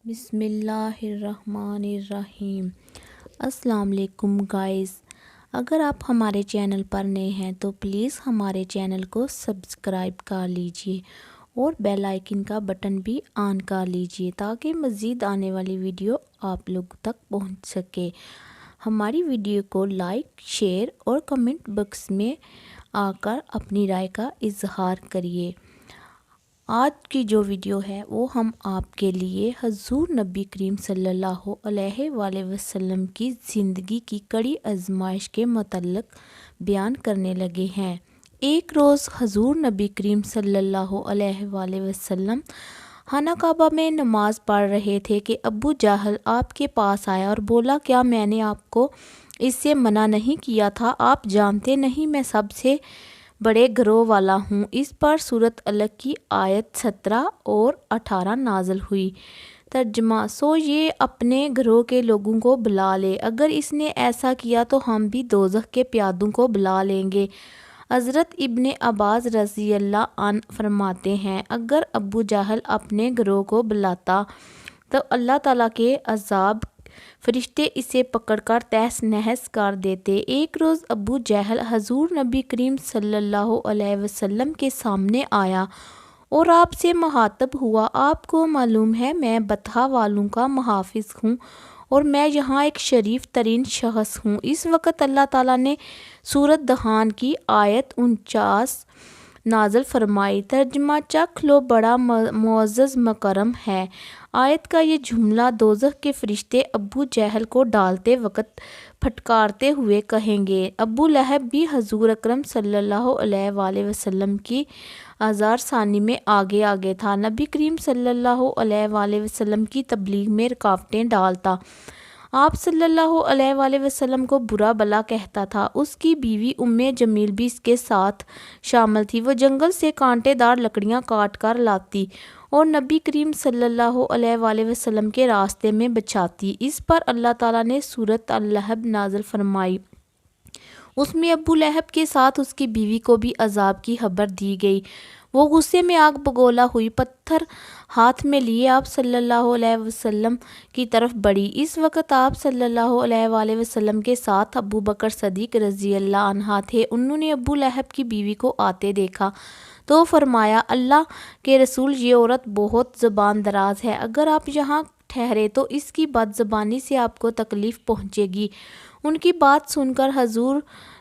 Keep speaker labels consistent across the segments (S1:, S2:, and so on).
S1: بسم اللہ الرحمن الرحیم۔ السلام علیکم گائز، اگر آپ ہمارے چینل پر نئے ہیں تو پلیز ہمارے چینل کو سبسکرائب کر لیجئے اور بیل آئیکن کا بٹن بھی آن کر لیجئے تاکہ مزید آنے والی ویڈیو آپ لوگ تک پہنچ سکے۔ ہماری ویڈیو کو لائک، شیئر اور کمنٹ باکس میں آ کر اپنی رائے کا اظہار کریے۔ آج کی جو ویڈیو ہے وہ ہم آپ کے لیے حضور نبی کریم صلی اللہ علیہ وآلہ وسلم کی زندگی کی کڑی آزمائش کے متعلق بیان کرنے لگے ہیں۔ ایک روز حضور نبی کریم صلی اللہ علیہ وآلہ وسلم خانہ کعبہ میں نماز پڑھ رہے تھے کہ ابو جہل آپ کے پاس آیا اور بولا، کیا میں نے آپ کو اس سے منع نہیں کیا تھا؟ آپ جانتے نہیں میں سب سے بڑے گروہ والا ہوں۔ اس پر سورۃ الگ کی آیت 17 اور 18 نازل ہوئی۔ ترجمہ: سو یہ اپنے گروہ کے لوگوں کو بلا لے، اگر اس نے ایسا کیا تو ہم بھی دوزخ کے پیادوں کو بلا لیں گے۔ حضرت ابن عباس رضی اللہ عنہ فرماتے ہیں، اگر ابو جہل اپنے گروہ کو بلاتا تو اللہ تعالیٰ کے عذاب فرشتے اسے پکڑ کر تہس نہس کر دیتے۔ ایک روز ابو جہل حضور نبی کریم صلی اللہ علیہ وسلم کے سامنے آیا اور آپ سے مخاطب ہوا، آپ کو معلوم ہے میں بطحا والوں کا محافظ ہوں اور میں یہاں ایک شریف ترین شخص ہوں۔ اس وقت اللہ تعالیٰ نے سورۃ دخان کی آیت 49 نازل فرمائی۔ ترجمہ: چکھ لو، بڑا معزز مکرم ہے۔ آیت کا یہ جملہ دوزخ کے فرشتے ابو جہل کو ڈالتے وقت پھٹکارتے ہوئے کہیں گے۔ ابو لہب بھی حضور اکرم صلی اللہ علیہ وآلہ وسلم کی آزار ثانی میں آگے تھا، نبی کریم صلی اللہ علیہ وآلہ وسلم کی تبلیغ میں رکاوٹیں ڈالتا، آپ صلی اللہ علیہ وآلہ وسلم کو برا بھلا کہتا تھا۔ اس کی بیوی ام جمیل بھی اس کے ساتھ شامل تھی، وہ جنگل سے کانٹے دار لکڑیاں کاٹ کر لاتی اور نبی کریم صلی اللہ علیہ وآلہ وسلم کے راستے میں بچھاتی۔ اس پر اللہ تعالیٰ نے سورۃ اللہب نازل فرمائی۔ اس میں ابو لہب کے ساتھ اس کی بیوی کو بھی عذاب کی خبر دی گئی۔ وہ غصے میں آگ بگولا ہوئی پتھر ہاتھ میں لیے آپ صلی اللہ علیہ وسلم کی طرف بڑھی۔ اس وقت آپ صلی اللہ علیہ وآلہ وسلم کے ساتھ ابو بکر صدیق رضی اللہ عنہ تھے۔ انہوں نے ابو لہب کی بیوی کو آتے دیکھا تو فرمایا، اللہ کے رسول، یہ عورت بہت زبان دراز ہے، اگر آپ یہاں ٹھہرے تو اس کی بد زبانی سے آپ کو تکلیف پہنچے گی۔ ان کی بات سن کر حضور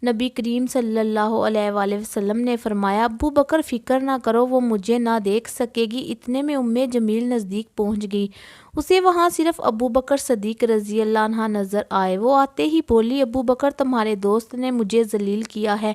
S1: نبی کریم صلی اللہ علیہ وآلہ وسلم نے فرمایا، ابو بکر فکر نہ کرو، وہ مجھے نہ دیکھ سکے گی۔ اتنے میں ام جمیل نزدیک پہنچ گئی، اسے وہاں صرف ابو بکر صدیق رضی اللہ عنہ نظر آئے۔ وہ آتے ہی بولی، ابو بکر، تمہارے دوست نے مجھے ذلیل کیا ہے،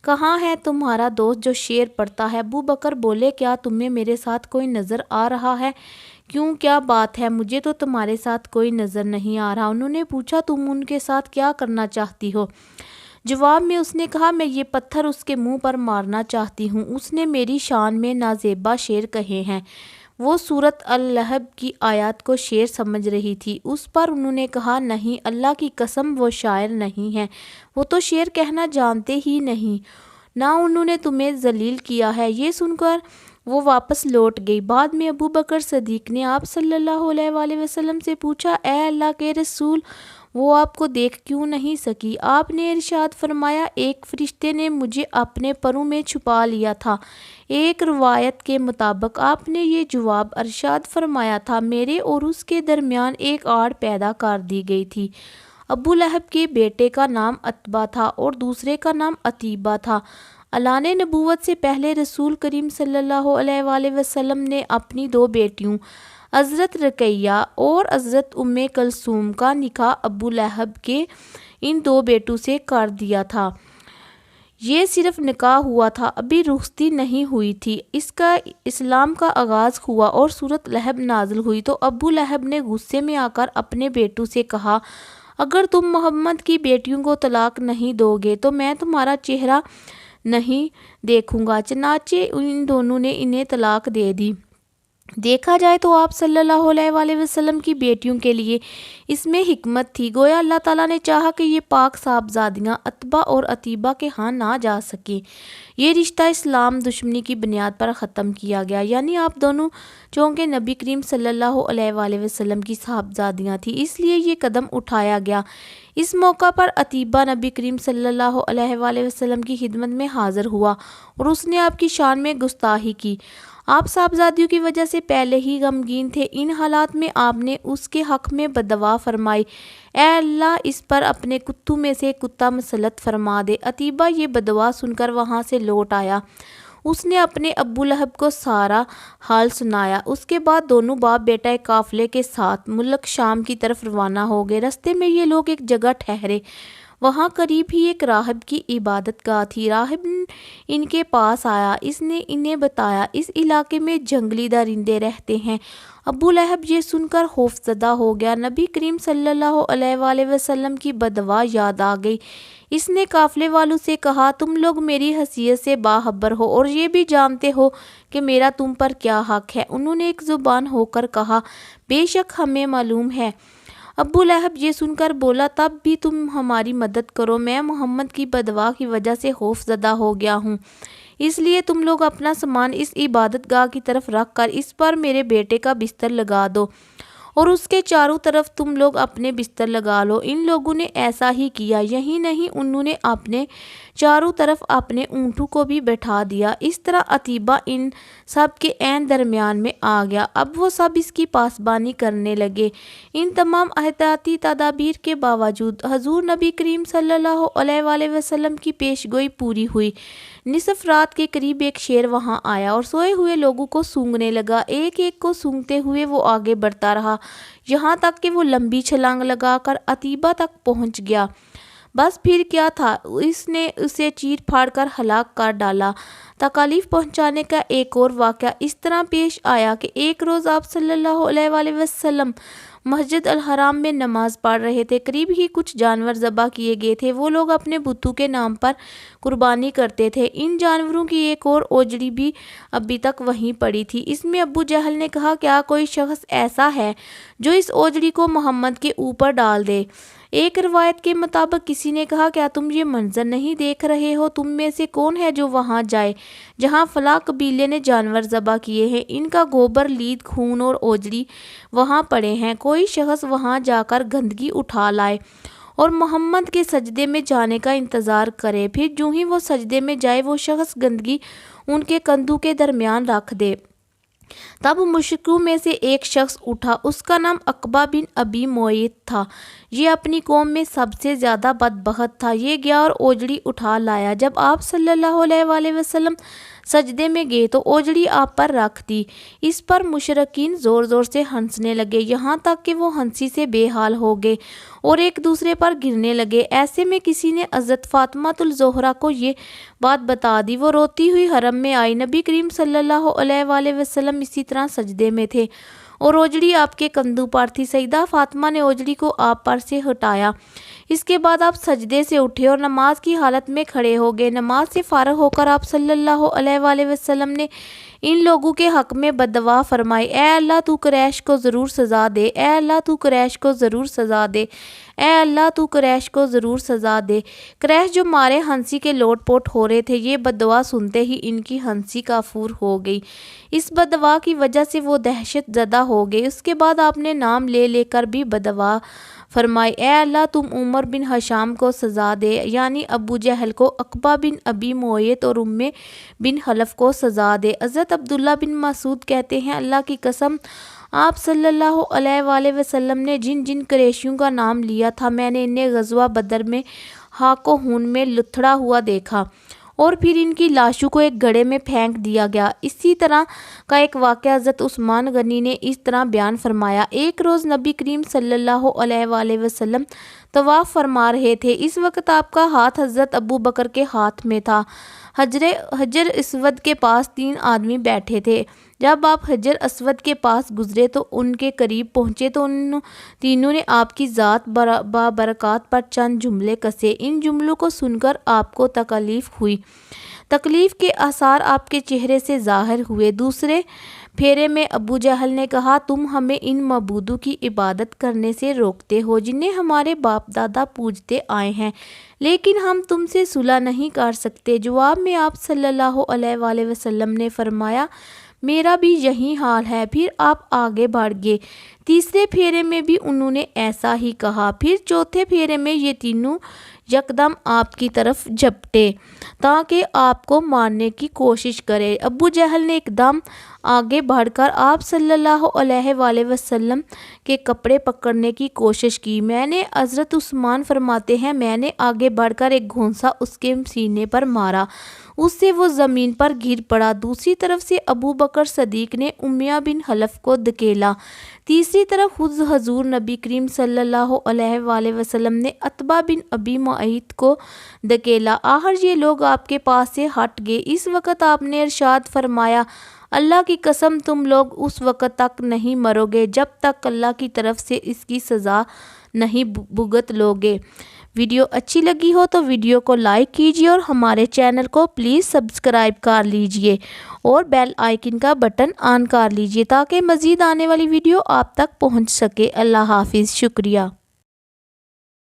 S1: کہاں ہے تمہارا دوست جو شعر پڑھتا ہے؟ ابو بکر بولے، کیا تمہیں میرے ساتھ کوئی نظر آ رہا ہے؟ کیوں، کیا بات ہے؟ مجھے تو تمہارے ساتھ کوئی نظر نہیں آ رہا۔ انہوں نے پوچھا، تم ان کے ساتھ کیا کرنا چاہتی ہو؟ جواب میں اس نے کہا، میں یہ پتھر اس کے منہ پر مارنا چاہتی ہوں، اس نے میری شان میں نازیبا شعر کہے ہیں۔ وہ سورۃ اللہب کی آیات کو شعر سمجھ رہی تھی۔ اس پر انہوں نے کہا، نہیں، اللہ کی قسم وہ شاعر نہیں ہے، وہ تو شعر کہنا جانتے ہی نہیں، نہ انہوں نے تمہیں ذلیل کیا ہے۔ یہ سن کر وہ واپس لوٹ گئی۔ بعد میں ابو بکر صدیق نے آپ صلی اللہ علیہ وآلہ وسلم سے پوچھا، اے اللہ کے رسول، وہ آپ کو دیکھ کیوں نہیں سکی؟ آپ نے ارشاد فرمایا، ایک فرشتے نے مجھے اپنے پروں میں چھپا لیا تھا۔ ایک روایت کے مطابق آپ نے یہ جواب ارشاد فرمایا تھا، میرے اور اس کے درمیان ایک آڑ پیدا کر دی گئی تھی۔ ابو لہب کے بیٹے کا نام عتبہ تھا اور دوسرے کا نام عتیبہ تھا۔ اعلان نبوت سے پہلے رسول کریم صلی اللہ علیہ وآلہ وسلم نے اپنی دو بیٹیوں حضرت رقیہ اور حضرت ام کلثوم کا نکاح ابو لہب کے ان دو بیٹوں سے کر دیا تھا۔ یہ صرف نکاح ہوا تھا، ابھی رخصتی نہیں ہوئی تھی۔ اس کا اسلام کا آغاز ہوا اور سورۃ لہب نازل ہوئی تو ابو لہب نے غصے میں آ کر اپنے بیٹوں سے کہا، اگر تم محمد کی بیٹیوں کو طلاق نہیں دو گے تو میں تمہارا چہرہ نہیں دیکھوں گا۔ چنانچہ ان دونوں نے انہیں طلاق دے دی۔ دیکھا جائے تو آپ صلی اللہ علیہ وسلم کی بیٹیوں کے لیے اس میں حکمت تھی، گویا اللہ تعالیٰ نے چاہا کہ یہ پاک صاحبزادیاں عتبہ اور عتیبہ کے ہاں نہ جا سکیں۔ یہ رشتہ اسلام دشمنی کی بنیاد پر ختم کیا گیا، یعنی آپ دونوں چونکہ نبی کریم صلی اللہ علیہ وسلم کی صاحبزادیاں تھیں، اس لیے یہ قدم اٹھایا گیا۔ اس موقع پر عتیبہ نبی کریم صلی اللہ علیہ وسلم کی خدمت میں حاضر ہوا اور اس نے آپ کی شان میں گستاخی کی۔ آپ صاحبزادیوں کی وجہ سے پہلے ہی غمگین تھے، ان حالات میں آپ نے اس کے حق میں بددعا فرمائی، اے اللہ اس پر اپنے کتوں میں سے کتا مسلط فرما دے۔ عتیبہ یہ بددعا سن کر وہاں سے لوٹ آیا، اس نے اپنے ابو لہب کو سارا حال سنایا۔ اس کے بعد دونوں باپ بیٹا ایک قافلے کے ساتھ ملک شام کی طرف روانہ ہو گئے۔ رستے میں یہ لوگ ایک جگہ ٹھہرے، وہاں قریب ہی ایک راہب کی عبادت گاہ تھی۔ راہب ان کے پاس آیا، اس نے انہیں بتایا اس علاقے میں جنگلی درندے رہتے ہیں۔ ابو لہب یہ سن کر خوف زدہ ہو گیا، نبی کریم صلی اللہ علیہ وسلم کی بددعا یاد آ گئی۔ اس نے قافلے والوں سے کہا، تم لوگ میری حیثیت سے باخبر ہو اور یہ بھی جانتے ہو کہ میرا تم پر کیا حق ہے۔ انہوں نے ایک زبان ہو کر کہا، بے شک ہمیں معلوم ہے۔ ابو لہب یہ سن کر بولا، تب بھی تم ہماری مدد کرو، میں محمد کی بددعا کی وجہ سے خوف زدہ ہو گیا ہوں، اس لیے تم لوگ اپنا سامان اس عبادت گاہ کی طرف رکھ کر اس پر میرے بیٹے کا بستر لگا دو اور اس کے چاروں طرف تم لوگ اپنے بستر لگا لو۔ ان لوگوں نے ایسا ہی کیا، یہی نہیں انہوں نے اپنے چاروں طرف اپنے اونٹوں کو بھی بٹھا دیا۔ اس طرح عتیبہ ان سب کے عین درمیان میں آ گیا، اب وہ سب اس کی پاسبانی کرنے لگے۔ ان تمام احتیاطی تدابیر کے باوجود حضور نبی کریم صلی اللہ علیہ وسلم کی پیش گوئی پوری ہوئی۔ نصف رات کے قریب ایک شیر وہاں آیا اور سوئے ہوئے لوگوں کو سونگھنے لگا، ایک ایک کو سونگھتے ہوئے وہ آگے بڑھتا رہا، یہاں تک کہ وہ لمبی چھلانگ لگا کر عتیبہ تک پہنچ گیا۔ بس پھر کیا تھا، اس نے اسے چیر پھاڑ کر ہلاک کر ڈالا۔ تکالیف پہنچانے کا ایک اور واقعہ اس طرح پیش آیا کہ ایک روز آپ صلی اللہ علیہ وسلم مسجد الحرام میں نماز پڑھ رہے تھے، قریب ہی کچھ جانور ذبح کیے گئے تھے، وہ لوگ اپنے بتوں کے نام پر قربانی کرتے تھے۔ ان جانوروں کی ایک اور اوجڑی بھی ابھی تک وہیں پڑی تھی۔ اس میں ابو جہل نے کہا، کیا کوئی شخص ایسا ہے جو اس اوجڑی کو محمد کے اوپر ڈال دے؟ ایک روایت کے مطابق کسی نے کہا، کیا تم یہ منظر نہیں دیکھ رہے ہو؟ تم میں سے کون ہے جو وہاں جائے جہاں فلاں قبیلے نے جانور ذبح کیے ہیں؟ ان کا گوبر، لید، خون اور اوجڑی وہاں پڑے ہیں، کوئی شخص وہاں جا کر گندگی اٹھا لائے اور محمد کے سجدے میں جانے کا انتظار کرے، پھر جو ہی وہ سجدے میں جائے وہ شخص گندگی ان کے کندھوں کے درمیان رکھ دے۔ تب مشرکوں میں سے ایک شخص اٹھا، اس کا نام عقبہ بن ابی معیط تھا، یہ اپنی قوم میں سب سے زیادہ بدبخت تھا۔ یہ گیا اور اوجڑی اٹھا لایا، جب آپ صلی اللہ علیہ وسلم سجدے میں گئے تو اوجڑی آپ پر رکھ دی۔ اس پر مشرکین زور زور سے ہنسنے لگے، یہاں تک کہ وہ ہنسی سے بے حال ہو گئے اور ایک دوسرے پر گرنے لگے۔ ایسے میں کسی نے حضرت فاطمہ الزہرا کو یہ بات بتا دی، وہ روتی ہوئی حرم میں آئی۔ نبی کریم صلی اللہ علیہ وسلم اسی طرح سجدے میں تھے اور اوجڑی آپ کے کندھوں پر تھی۔ سیدہ فاطمہ نے اوجڑی کو آپ پر سے ہٹایا، اس کے بعد آپ سجدے سے اٹھے اور نماز کی حالت میں کھڑے ہو گئے۔ نماز سے فارغ ہو کر آپ صلی اللہ علیہ وسلم نے ان لوگوں کے حق میں بددعا فرمائی، اے اللہ تو قریش کو ضرور سزا دے، اے اللہ تو قریش کو ضرور سزا دے، اے اللہ تو قریش کو ضرور سزا دے۔ قریش جو مارے ہنسی کے لوٹ پوٹ ہو رہے تھے، یہ بددعا سنتے ہی ان کی ہنسی کافور ہو گئی، اس بددعا کی وجہ سے وہ دہشت زدہ ہو گئے۔ اس کے بعد آپ نے نام لے لے کر بھی بددعا فرمائی، اے اللہ تم عمر بن ہشام کو سزا دے، یعنی ابو جہل کو، عقبہ بن ابی معیط اور امی بن خلف کو سزا دے۔ حضرت عبداللہ بن مسعود کہتے ہیں، اللہ کی قسم آپ صلی اللہ علیہ وسلم نے جن جن قریشیوں کا نام لیا تھا، میں نے انہیں غزوہ بدر میں خاک و خون میں لتھڑا ہوا دیکھا اور پھر ان کی لاشوں کو ایک گڑھے میں پھینک دیا گیا۔ اسی طرح کا ایک واقعہ حضرت عثمان غنی نے اس طرح بیان فرمایا، ایک روز نبی کریم صلی اللہ علیہ وسلم طواف فرما رہے تھے، اس وقت آپ کا ہاتھ حضرت ابو بکر کے ہاتھ میں تھا۔ حجر اسود کے پاس 3 آدمی بیٹھے تھے، جب آپ حجر اسود کے پاس گزرے تو ان کے قریب پہنچے تو ان تینوں نے آپ کی ذات بابرکات پر چند جملے کسے۔ ان جملوں کو سن کر آپ کو تکلیف ہوئی، تکلیف کے آثار آپ کے چہرے سے ظاہر ہوئے۔ دوسرے پھیرے میں ابو جہل نے کہا تم ہمیں ان معبودوں کی عبادت کرنے سے روکتے ہو جنہیں ہمارے باپ دادا پوجتے آئے ہیں، لیکن ہم تم سے صلح نہیں کر سکتے۔ جواب میں آپ صلی اللہ علیہ وآلہ وسلم نے فرمایا میرا بھی یہی حال ہے۔ پھر آپ آگے بڑھ گئے۔ تیسرے پھیرے میں بھی انہوں نے ایسا ہی کہا۔ پھر چوتھے پھیرے میں یہ تینوں یکدم آپ کی طرف جھپٹے تاکہ آپ کو مارنے کی کوشش کرے۔ ابو جہل نے ایک دم آگے بڑھ کر آپ صلی اللہ علیہ وآلہ وسلم کے کپڑے پکڑنے کی کوشش کی۔ حضرت عثمان فرماتے ہیں میں نے آگے بڑھ کر ایک گھونسا اس کے سینے پر مارا، اس سے وہ زمین پر گر پڑا۔ دوسری طرف سے ابو بکر صدیق نے امیہ بن خلف کو دھکیلا۔ تیسری طرف خود حضور نبی کریم صلی اللہ علیہ وآلہ وسلم نے عتبہ بن ابی معیط کو دھکیلا۔ آخر یہ لوگ آپ کے پاس سے ہٹ گئے۔ اس وقت آپ نے ارشاد فرمایا اللہ کی قسم تم لوگ اس وقت تک نہیں مرو گے جب تک اللہ کی طرف سے اس کی سزا نہیں بھگت لو گے۔ ویڈیو اچھی لگی ہو تو ویڈیو کو لائک کیجیے اور ہمارے چینل کو پلیز سبسکرائب کر لیجیے اور بیل آئیکن کا بٹن آن کر لیجیے تاکہ مزید آنے والی ویڈیو آپ تک پہنچ سکے۔ اللہ حافظ، شکریہ۔